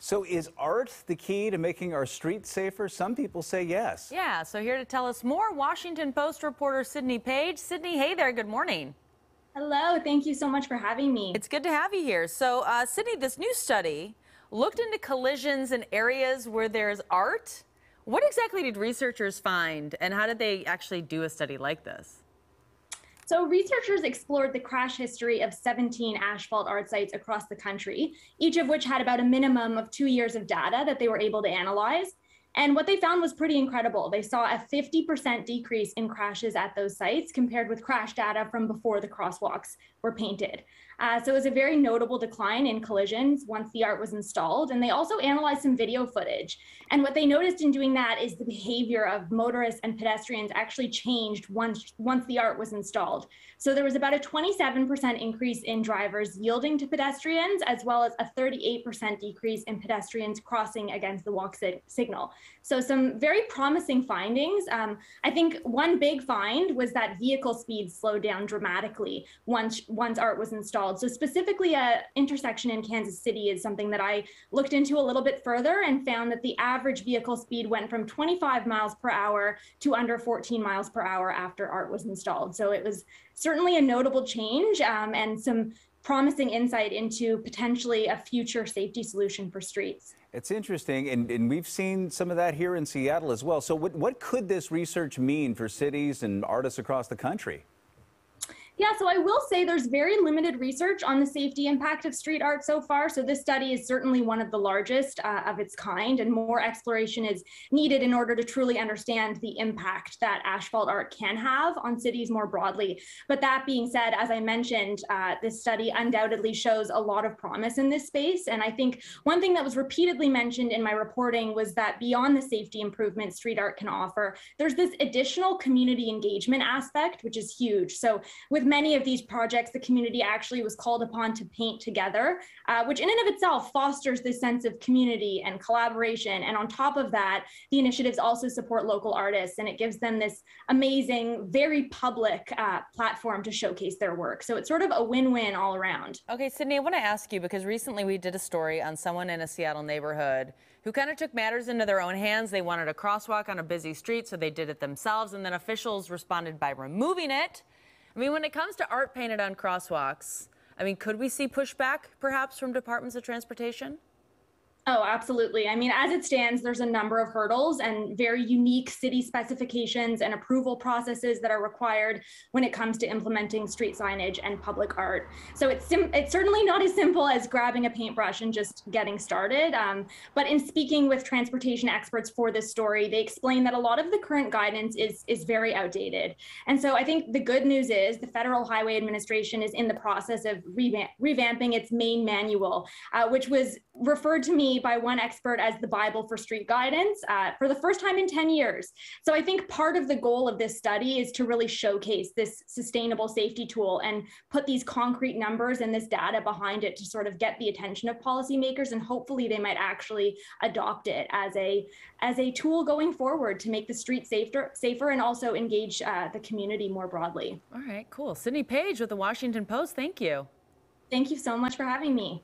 So is art the key to making our streets safer? Some people say yes. Yeah, so here to tell us more, Washington Post reporter Sydney Page. Sydney, hey there, good morning. Hello, thank you so much for having me. It's good to have you here. So, Sydney, this new study looked into collisions in areas where there's art. What exactly did researchers find, and how did they actually do a study like this? So researchers explored the crash history of 17 asphalt art sites across the country, each of which had about a minimum of 2 years of data that they were able to analyze. And what they found was pretty incredible. They saw a 50% decrease in crashes at those sites compared with crash data from before the crosswalks were painted. So it was a very notable decline in collisions once the art was installed. And they also analyzed some video footage. And what they noticed in doing that is the behavior of motorists and pedestrians actually changed once the art was installed. So there was about a 27% increase in drivers yielding to pedestrians, as well as a 38% decrease in pedestrians crossing against the walk signal. So some very promising findings. I think one big find was that vehicle speed slowed down dramatically once art was installed. So specifically, a intersection in Kansas City is something that I looked into a little bit further and found that the average vehicle speed went from 25 miles per hour to under 14 miles per hour after art was installed. So it was certainly a notable change and some promising insight into potentially a future safety solution for streets. It's interesting, and we've seen some of that here in Seattle as well. So what could this research mean for cities and artists across the country? Yeah, so I will say there's very limited research on the safety impact of street art so far. So this study is certainly one of the largest of its kind, and more exploration is needed in order to truly understand the impact that asphalt art can have on cities more broadly. But that being said, as I mentioned, this study undoubtedly shows a lot of promise in this space. And I think one thing that was repeatedly mentioned in my reporting was that beyond the safety improvements street art can offer, there's this additional community engagement aspect, which is huge. So with many of these projects, the community actually was called upon to paint together, which in and of itself fosters this sense of community and collaboration. And on top of that, the initiatives also support local artists, and it gives them this amazing, very public platform to showcase their work. So it's sort of a win-win all around. Okay, Sydney, I want to ask you, because recently we did a story on someone in a Seattle neighborhood who kind of took matters into their own hands. They wanted a crosswalk on a busy street, so they did it themselves, and then officials responded by removing it. I mean, when it comes to art painted on crosswalks, I mean, could we see pushback perhaps from departments of transportation? Oh, absolutely. I mean, as it stands, there's a number of hurdles and very unique city specifications and approval processes that are required when it comes to implementing street signage and public art. So it's certainly not as simple as grabbing a paintbrush and just getting started. But in speaking with transportation experts for this story, they explain that a lot of the current guidance is very outdated. And so I think the good news is the Federal Highway Administration is in the process of revamping its main manual, which was referred to me by one expert as the Bible for street guidance for the first time in 10 years. So I think part of the goal of this study is to really showcase this sustainable safety tool and put these concrete numbers and this data behind it to sort of get the attention of policymakers, and hopefully they might actually adopt it as a tool going forward to make the street safer and also engage the community more broadly. All right, cool. Sydney Page with the Washington Post, thank you. Thank you so much for having me.